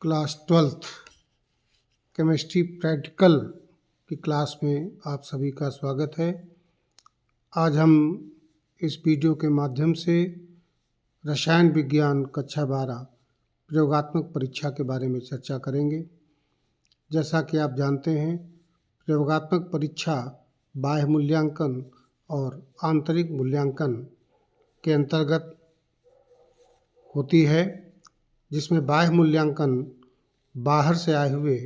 Class 12th chemistry practical की class में आप सभी का स्वागत है। आज हम इस वीडियो के माध्यम से रसायन विज्ञान कक्षा 12 प्रयोगात्मक परीक्षा के बारे में चर्चा करेंगे। जैसा कि आप जानते हैं, प्रयोगात्मक परीक्षा बाह्य मूल्यांकन और आंतरिक मूल्यांकन के अंतर्गत होती है, जिसमें बाह्य मूल्यांकन बाहर से आए हुए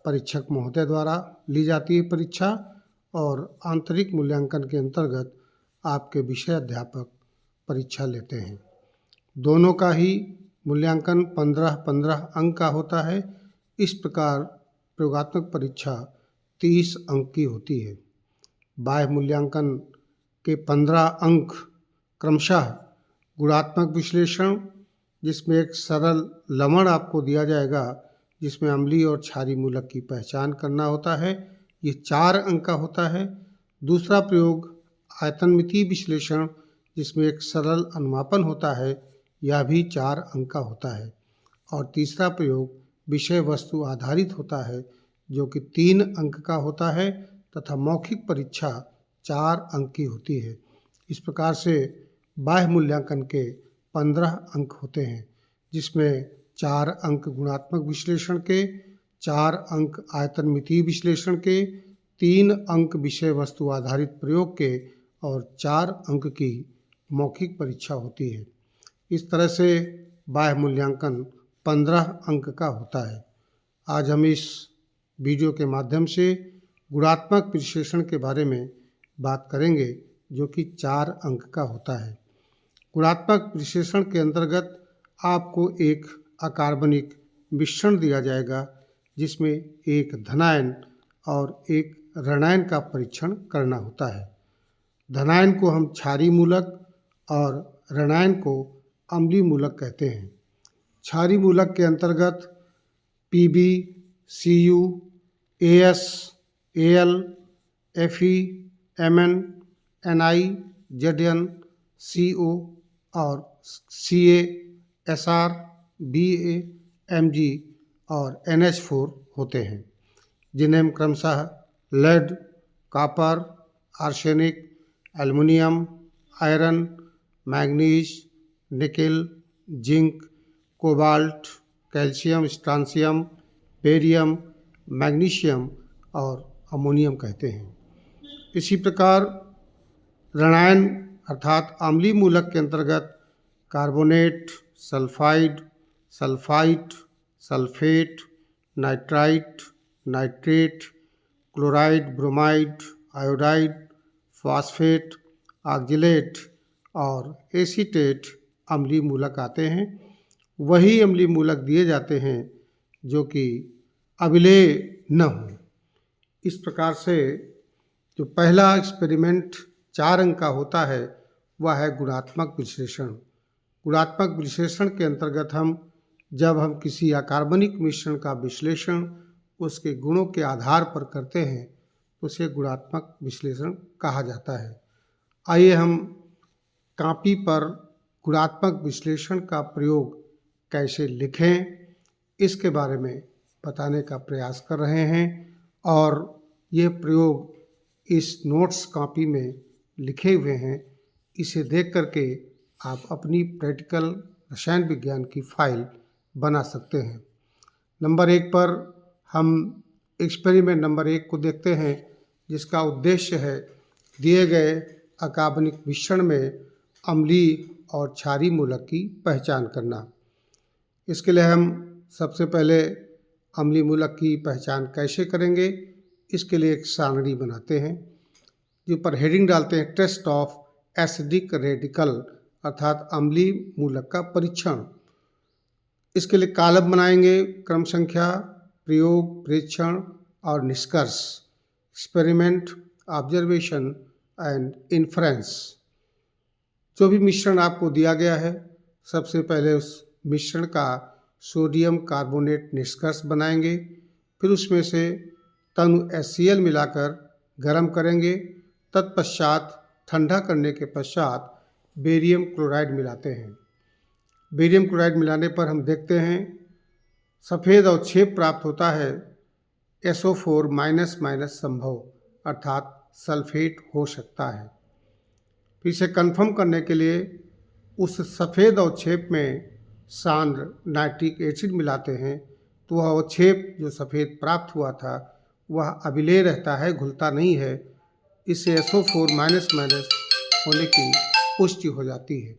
परीक्षक महोदय द्वारा ली जाती है परीक्षा, और आंतरिक मूल्यांकन के अंतर्गत आपके विषय अध्यापक परीक्षा लेते हैं। दोनों का ही मूल्यांकन 15-15 अंक का होता है। इस प्रकार प्रयोगात्मक परीक्षा 30 अंक की होती है। बाह्य मूल्यांकन के 15 अंक क्रमशः गुणात्मक विश्लेषण, जिसमें एक सरल लवण आपको दिया जाएगा जिसमें अम्लीय और क्षारीय मूलक की पहचान करना होता है, ये 4 अंक का होता है। दूसरा प्रयोग आयतनमितीय विश्लेषण, जिसमें एक सरल अनुमापन होता है, यह भी 4 अंक का होता है। और तीसरा प्रयोग विषय वस्तु आधारित होता है, जो कि 3 अंक का होता है, तथा मौखिक परीक्षा 4 अंक की होती है। इस प्रकार से बाह्य मूल्यांकन के 15 अंक होते हैं, जिसमें 4 अंक गुणात्मक विश्लेषण के, 4 अंक आयतनमितीय विश्लेषण के, 3 अंक विषय वस्तु आधारित प्रयोग के और 4 अंक की मौखिक परीक्षा होती है। इस तरह से बाह्य मूल्यांकन 15 अंक का होता है। आज हम इस वीडियो के माध्यम से गुणात्मक विश्लेषण के बारे में बात करेंगे, जो कि 4 अंक का होता है। गुणात्मक विश्लेषण के अंतर्गत आपको एक अकार्बनिक मिश्रण दिया जाएगा, जिसमें एक धनायन और एक ऋणायन का परीक्षण करना होता है। धनायन को हम क्षारीय मूलक और ऋणायन को अम्लीय मूलक कहते हैं। क्षारीय मूलक के अंतर्गत Pb, Cu, As, Al, Fe, Mn, Ni, Zn, Co और Ca, Sr, Ba, Mg और NH4 होते हैं, जिन्हें हम क्रमशः lead, copper, arsenic, aluminium, iron, manganese, nickel, zinc, cobalt, calcium, strontium, barium, magnesium और अमोनियम कहते हैं। इसी प्रकार ऋणायन अर्थात अम्लीय मूलक के अंतर्गत carbonate, sulphide, sulphite, sulphate, nitrite, nitrate, chloride, bromide, iodide, phosphate, oxalate और एसीटेट अम्लीय मूलक आते हैं। वही अम्लीय मूलक दिए जाते हैं जो कि अम्लीय न हो। इस प्रकार से जो पहला एक्सपेरिमेंट 4 अंक का होता है, वह है गुणात्मक विश्लेषण। गुणात्मक विश्लेषण के अंतर्गत जब हम किसी अकार्बनिक मिश्रण का विश्लेषण उसके गुणों के आधार पर करते हैं, तो उसे गुणात्मक विश्लेषण कहा जाता है। आइए हम कॉपी पर गुणात्मक विश्लेषण का प्रयोग कैसे लिखें, इसके बारे में बताने का प्रयास कर रहे हैं। और ये प्रयोग इस नोट्स कॉपी में लिखे हुए हैं। इसे देख करके आप अपनी प्रैक्टिकल रसायन विज्ञान की फाइल बना सकते हैं। नंबर 1 पर हम एक्सपेरिमेंट नंबर 1 को देखते हैं, जिसका उद्देश्य है दिए गए अकार्बनिक मिश्रण में अम्लीय और क्षारीय मूलक की पहचान करना। इसके लिए हम सबसे पहले अम्लीय मूलक की पहचान कैसे करेंगे, इसके लिए एक सारणी बनाते हैं, जो पर हेडिंग डालते हैं टेस्ट ऑफ एसिडिक रेडिकल अर्थात अम्लीय मूलक का परीक्षण। इसके लिए कॉलम बनाएंगे, क्रम संख्या, प्रयोग, परीक्षण और निष्कर्ष, एक्सपेरिमेंट, ऑब्जर्वेशन एंड इन्फ्रेंस। जो भी मिश्रण आपको दिया गया है, सबसे पहले उस मिश्रण का सोडियम कार्बोनेट निष्कर्ष बनाएंगे। फिर उसमें से तनु HCl मिलाकर गर्म करेंगे। तत्पश्चात ठंडा करने के पश्चात बेरियम क्लोराइड मिलाते हैं। बेरियम क्लोराइड मिलाने पर हम देखते हैं सफ़ेद अवक्षेप प्राप्त होता है SO4 माइनस माइनस संभव, अर्थात सल्फेट हो सकता है। इसे कंफर्म करने के लिए उस सफ़ेद अवक्षेप में सांद्र नाइट्रिक एसिड मिलाते हैं तो वह अवक्षेप जो सफ़ेद प्राप्त हुआ था वह अभिलेय रहता है, घुलता नहीं है। इससे SO4 माइनस माइनस होने की पुष्टि हो जाती है।